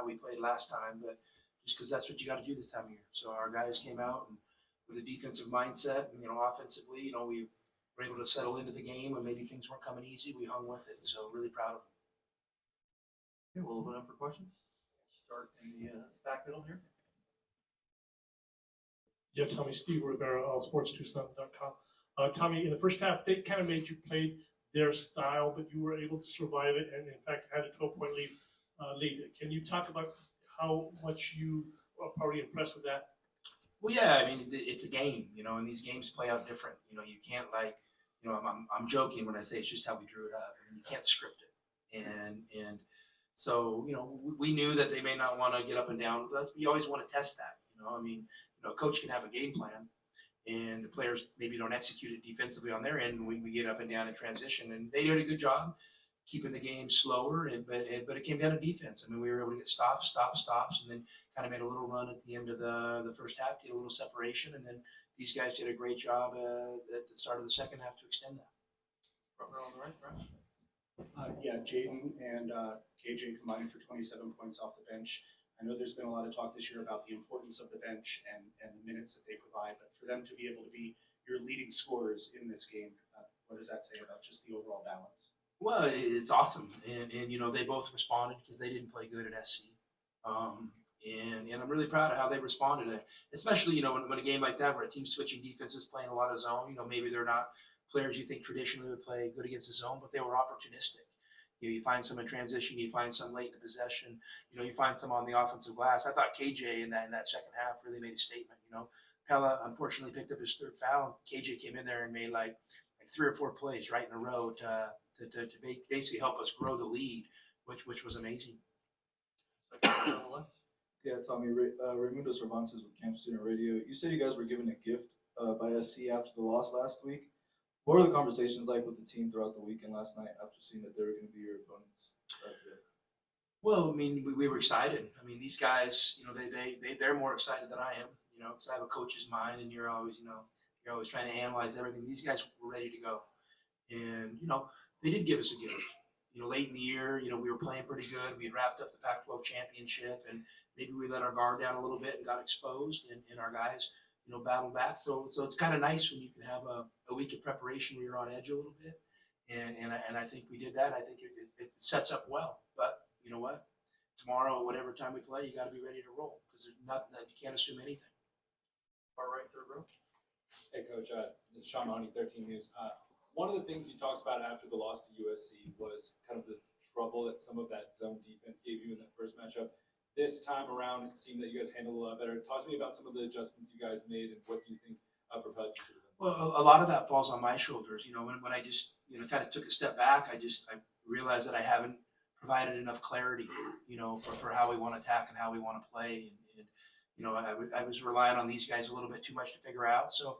how we played last time, but just because that's what you got to do this time of year. So our guys came out and with a defensive mindset, and offensively, we were able to settle into the game, and maybe things weren't coming easy. We hung with it, so really proud of them. Okay, we'll open up for questions. Start in the back middle here. Yeah, Tommy, Steve Rivera, sports2sun.com. Tommy, in the first half, they kind of made you play their style, but you were able to survive it and, in fact, had a 12-point lead. Can you talk about how much you are probably impressed with that? Well, yeah, it's a game, and these games play out different. You can't I'm joking when I say it's just how we drew it up. You can't script it, and so we knew that they may not want to get up and down with us, but you always want to test that. A coach can have a game plan, and the players maybe don't execute it defensively on their end, and we get up and down in transition, and they did a good job keeping the game slower, but it came down to defense. we were able to get stops, and then kind of made a little run at the end of the first half to get a little separation, and then these guys did a great job at the start of the second half to extend that. Front row on the right, Brian. Yeah, Jaden and KJ combining for 27 points off the bench. I know there's been a lot of talk this year about the importance of the bench and the minutes that they provide, but for them to be able to be your leading scorers in this game, what does that say about just the overall balance? Well, it's awesome, and they both responded because they didn't play good at SC, and I'm really proud of how they responded, especially when a game like that where a team switching defenses playing a lot of zone, maybe they're not players you think traditionally would play good against the zone, but they were opportunistic. You find some in transition, you find some late in the possession, you find some on the offensive glass. I thought KJ in that second half really made a statement. Pelle unfortunately picked up his third foul, and KJ came in there and made like 3 or 4 plays right in a row to basically help us grow the lead, which was amazing. Second on the left. Yeah, Tommy, Raimundo Cervantes with Camp Student Radio. You said you guys were given a gift by SC after the loss last week. What were the conversations like with the team throughout the weekend last night after seeing that they were going to be your opponents? Well, we were excited. These guys, they're more excited than I am, because I have a coach's mind, and you're always trying to analyze everything. These guys were ready to go, and they did give us a gift. Late in the year, we were playing pretty good. We had wrapped up the Pac-12 championship, and maybe we let our guard down a little bit and got exposed, and our guys, battled back. So it's kind of nice when you can have a week of preparation where you're on edge a little bit, and I think we did that. I think it sets up well. But you know what? Tomorrow, whatever time we play, you got to be ready to roll because there's nothing that you can't assume anything. Far right, third row. Hey, Coach. This is Sean Mahoney, 13 News. One of the things you talked about after the loss to USC was kind of the trouble that some of that zone defense gave you in that first matchup. This time around, it seemed that you guys handled it a lot better. Talk to me about some of the adjustments you guys made and what you think propelled you to them. Well, a lot of that falls on my shoulders. When I just kind of took a step back, I realized that I haven't provided enough clarity, for how we want to attack and how we want to play. And I was relying on these guys a little bit too much to figure out. So,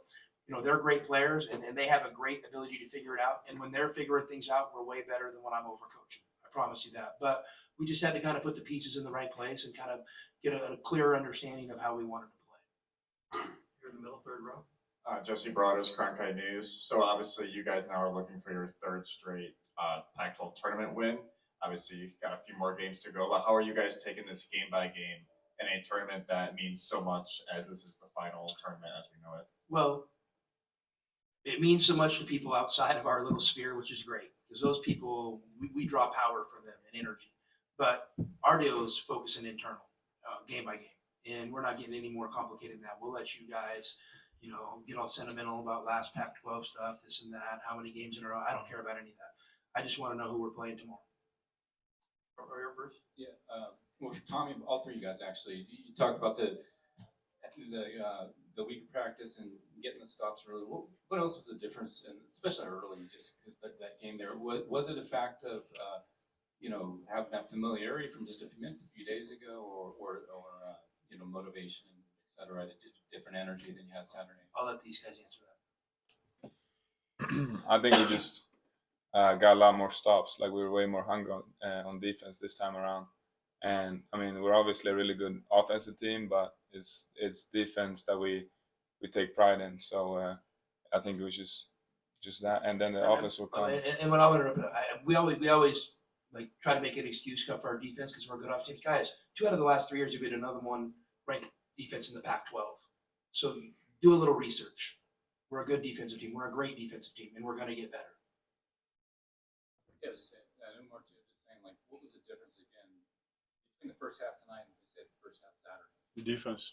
they're great players and they have a great ability to figure it out. And when they're figuring things out, we're way better than when I'm overcoaching. I promise you that. But we just had to kind of put the pieces in the right place and kind of get a clearer understanding of how we wanted to play. Here in the middle, third row. Jesse Broadus, Cronkite News. So obviously you guys now are looking for your third straight Pac-12 tournament win. Obviously you got a few more games to go, but how are you guys taking this game by game in a tournament that means so much as this is the final tournament as we know it? Well, it means so much to people outside of our little sphere, which is great because those people, we draw power from them and energy. But our deal is focusing internal, game by game. And we're not getting any more complicated than that. We'll let you guys, get all sentimental about last Pac-12 stuff, this and that, how many games in a row. I don't care about any of that. I just want to know who we're playing tomorrow. Front row, first. Yeah. Well, Tommy, all three of you guys actually, you talked about the week of practice and getting the stops early. What else was the difference, and especially early, just because that game there? Was it a fact of having that familiarity from just a few days ago, or motivation, et cetera, different energy than you had Saturday? I'll let these guys answer that. I think we just got a lot more stops. Like we were way more hungry on defense this time around. And we're obviously a really good offensive team, but it's defense that we take pride in. So I think it was just that, and then the offense will come. And what I want to, we always like try to make an excuse for our defense because we're a good offensive team. Guys, 2 out of the last 3 years, we've been another one ranked defense in the Pac-12. So do a little research. We're a good defensive team. We're a great defensive team, and we're going to get better. Yeah, just saying, Oumar too, just saying, like, what was the difference again between the first half tonight and say the first half Saturday? The defense.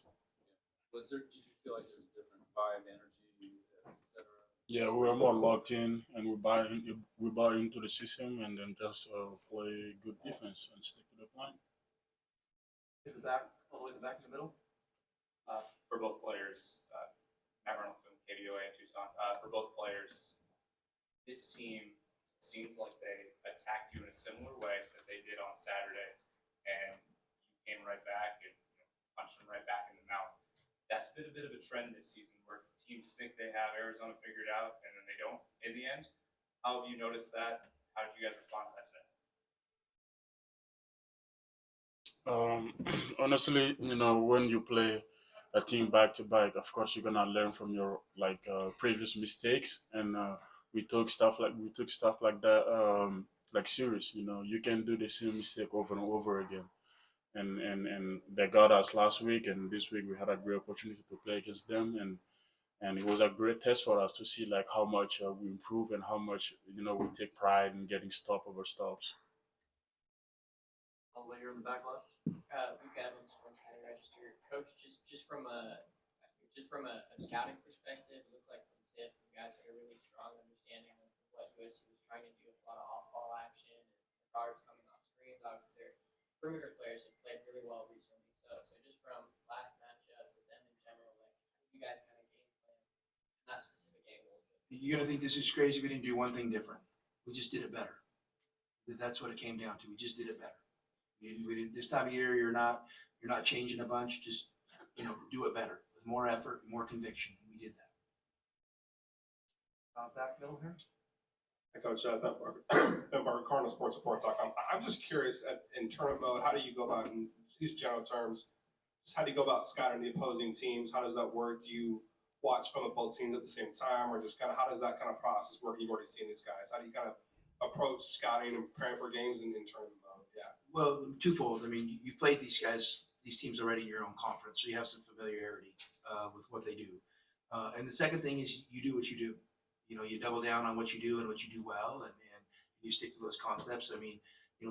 Was there? Did you feel like there was a different vibe, energy, etc.? Yeah, we were more locked in, and we buy into the system, and then just play good defense and stick to the plan. Hit the back, all the way to the back in the middle. For both players, Matt Ronaldson, KDOA in Tucson. For both players, this team seems like they attacked you in a similar way that they did on Saturday, and you came right back and punched them right back in the mouth. That's been a bit of a trend this season where teams think they have Arizona figured out, and then they don't in the end. How have you noticed that? How did you guys respond to that today? Honestly, when you play a team back to back, of course you're gonna learn from your previous mistakes, and we took stuff like that like serious. You can do the same mistake over and over again, and they got us last week, and this week we had a great opportunity to play against them, and it was a great test for us to see like how much we improve and how much we take pride in getting stop over stops. All the way here in the back left. Luke Evans, Orange County Register. Coach, just from a scouting perspective, it looked like from tip, you guys had a really strong understanding of what USC was trying to do with a lot of off-ball action and guards coming off screens. Obviously, their perimeter players have played really well recently. So just from last matchup with them in general, like you guys kind of game plan that specific angle. You're going to think this is crazy. We didn't do one thing different. We just did it better. That's what it came down to. We just did it better. This time of year, you're not changing a bunch. Just do it better with more effort, more conviction. We did that. Back middle here. Hey, Coach, Ben Barker, Cardinal Sports Report.com. I'm just curious, in tournament mode, how do you go about, in these general terms, just how do you go about scouting the opposing teams? How does that work? Do you watch from both teams at the same time, or just kind of how does that kind of process work? You've already seen these guys. How do you kind of approach scouting and preparing for games in tournament mode? Yeah. Well, twofold. I mean, you've played these teams already in your own conference, so you have some familiarity with what they do. And the second thing is you do what you do. You double down on what you do and what you do well, and you stick to those concepts. I mean,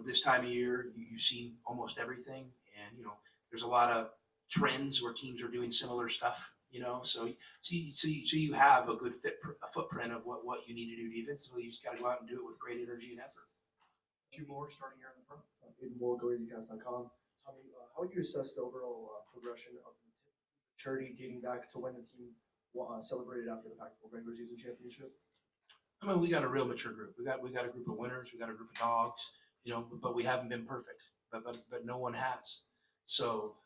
this time of year, you've seen almost everything, and there's a lot of trends where teams are doing similar stuff. So you have a good footprint of what you need to do defensively. You just got to go out and do it with great energy and effort. Two more starting here in the front. More.com. Tommy, how would you assess the overall progression of maturity dating back to when the team celebrated after the Pac-12 regular season championship? I mean, we got a real mature group. We got a group of winners. We got a group of dogs. But we haven't been perfect. But no one has. So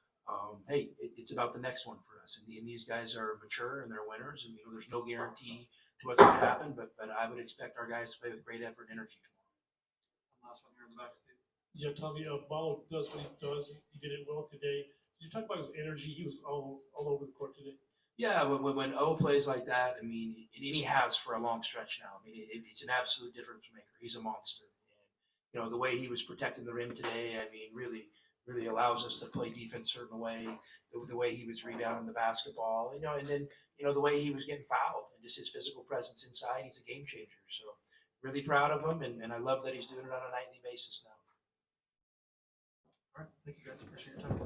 hey, it's about the next one for us. And these guys are mature and they're winners. And there's no guarantee to what's going to happen. But I would expect our guys to play with great effort and energy tomorrow. Last one here in the back, Steve. Yeah, Tommy, Ballo does what he does. He did it well today. Did you talk about his energy? He was all over the court today. Yeah, when O plays like that, I mean, and he has for a long stretch now. I mean, it's an absolute difference maker. He's a monster. And, the way he was protecting the rim today, I mean, really allows us to play defense a certain way. The way he was rebounding the basketball, and then, the way he was getting fouled and just his physical presence inside, he's a game changer. So really proud of him, and I love that he's doing it on a nightly basis now. All right. Thank you guys. Appreciate your time.